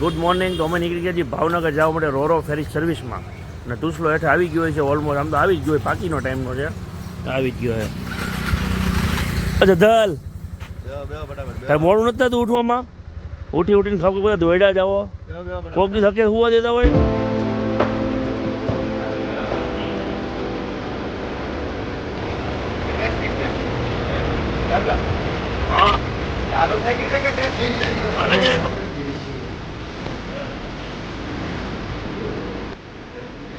Good morning. તો અમે નીકળી ગયા છીએ ભાવનગર જવા માટે રોરો ફેરી સર્વિસમાં, અને તુસલો હેઠળ આવી ગયો છે ઓલમોસ્ટ. આમ તો આવી જ ગયો, પાકીનો ટાઈમનો છે, આવી જ ગયો છે. અચ્છા ધલ તારે મોડું નથી થતું ઉઠવામાં? ઉઠીને ખાવ બધા દોડ્યા જાઓ, કોક દી થકે હોવા દેતા હોય.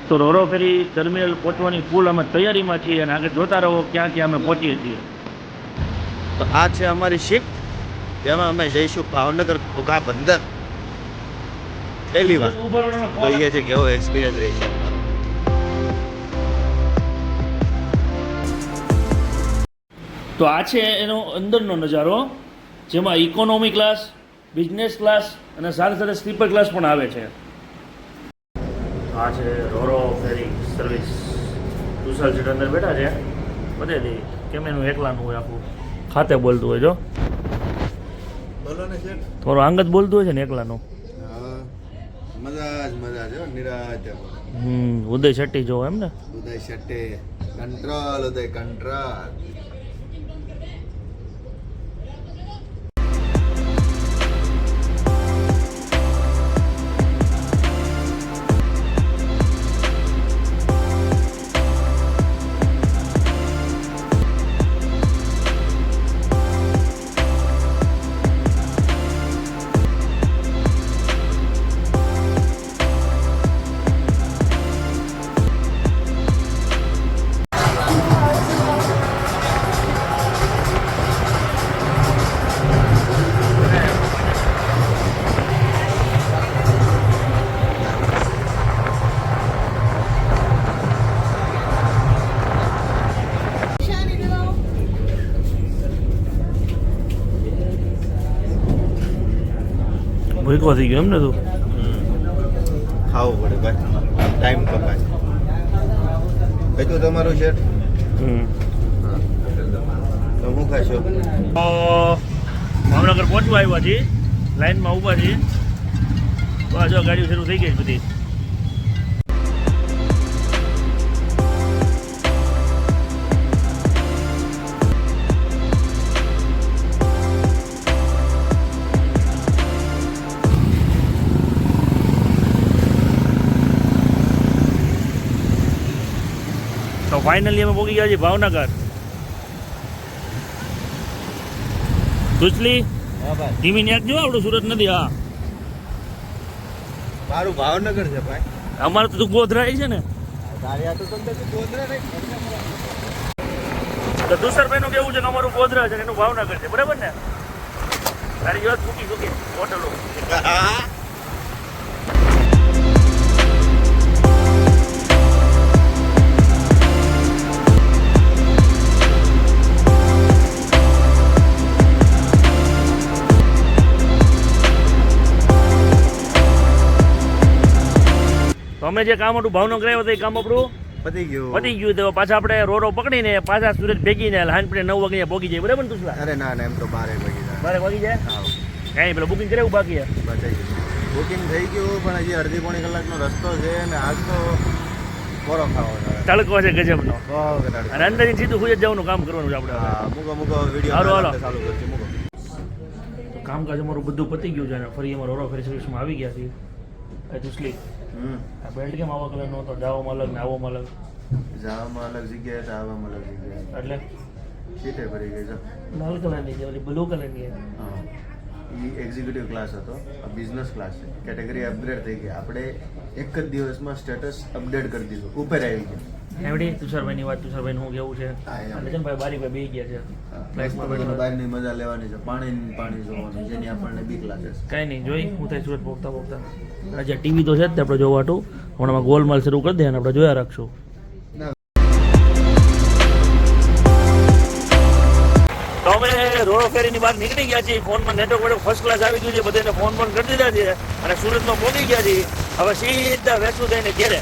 તો રોરો ફેરી ટર્મિનલ પહોંચવાની ફૂલ અમે તૈયારીમાં છીએ, અને આગળ જોતા રહો ક્યાં ક્યાં અમે પહોંચીએ છીએ. તો આ છે અમારી શિફ્ટ, તેમાં અમે જઈશું ભાવનગર ઘોઘા બંદર. પહેલી વાર જોઈએ છે કેવો એક્સપિરિયન્સ રહેશે. તો આ છે એનો અંદરનો નજારો, જેમાં ઇકોનોમી ક્લાસ, બિઝનેસ ક્લાસ અને સાથે સાથે સ્લીપર ક્લાસ પણ આવે છે. આ છે રોરો ફેરી સર્વિસ. તુષાર સીટ અંદર બેઠા છે, બધે દે કેમ એનું એકલાનું હોય, આખું ખાતે બોલતું હોય. જો બોલો ને શેઠ, થોડું આંગત બોલતું હોય છે ને એકલાનું. મજા છે નિરાતે. ઉદય શેટ્ટી જોવો એમ ને? ઉદય શેટ્ટી કંટ્રોલ. ભૂખો થઈ ગયો એમ ને તું? ખાવું પડે ભાઈ, ટાઈમ કપાય. કીધું તમારું શેઠ. તો હું ખાશો? ભાવનગર પહોંચવા આવ્યા છીએ, લાઈનમાં ઊભા છીએ. બસ જો ગાડીઓ શરૂ થઈ ગઈ બધી. તો ફાઇનલી અમે પહોંચી ગયા છીએ ભાવનગર. દુસલી ધીમી નેક જો, આપણું સુરત નથી. હા મારું ભાવનગર છે ભાઈ. અમારે તો તું ગોધરા છે ને. તો તુષારભાઈ નું કેવું છે કે અમારું ગોધરા છે, એનું ભાવનગર છે, બરાબર ને? તારી જોવા મૂકી હોટલો. અમે જે કામ હતું ભાવનગર આવ્યો, એ કામ આપણું પતી ગયું. તો પાછા આપણે રોરો પકડીને પાછા સુરત ભેગીને હાંજપડે 9 વાગે પહોંચી જાય, બરાબર ને તુષલા? અરે ના એમ તો 12 વાગી જાય. 12 વાગી જાય? કાંઈ પેલું બુકિંગ કરાવું બાકી છે? બુકિંગ થઈ ગયું, પણ હજી અડધી પોણી કલાકનો રસ્તો છે, અને આજ તો કોરો ખાવાનો તડકો છે ગજબનો, અને અંદરથી સીધું ખુદ જવાનું કામ કરવાનું છે આપણે. મૂકો વિડીયો ચાલુ કરજો. મૂકો. તો કામકાજ અમારું બધું પતી ગયું છે, અને ફરી અમારો રોરો ફેરી સર્વિસમાં આવી ગયા છીએ. તુસલી આ બેલ્ટ કેમ આવા કલરનો હતો? જાવામાં અલગ ને આવવામાં અલગ? જાવામાં અલગ જગ્યાએ છે, આવવામાં અલગ જગ્યાએ. એટલે સીટે ભરી ગઈ છે. લાલ કલરની છે, બ્લુ કલરની. હા, એ એક્ઝિક્યુટિવ ક્લાસ હતો, આ બિઝનેસ ક્લાસ છે. કેટેગરી અપગ્રેડ થઈ ગઈ. આપણે એક જ દિવસમાં સ્ટેટસ અપડેટ કરી દીધું, ઉપર આવી ગયા. એવડી તુષારભાઈની વાત, તુષારભાઈ નું કેવું છે? ભાઈ બારી પર બેસી ગયા છે, બહારની મજા લેવાની છે, પાણી જોવાનું, જેની આપણને બીક લાગે છે. કાંઈ નહીં, જોઈ હું થાય સુરત પોગતા. આજે ટીવી તો છે જ, આપણે જોવાટું હમણાં ગોલમાલ શરૂ કરી દે, અને આપણે જોયા રાખશું. તો અમે રોરો ફેરીની બહાર નીકળી ગયા છીએ. ફોનમાં નેટવર્ક વડે ફર્સ્ટ ક્લાસ આવી ગયું છે, બધાને ફોન કરી દીધા છે, અને સુરતમાં પહોંચી ગયા છીએ. હવે સીધા વેચું થઈને ઘેરે.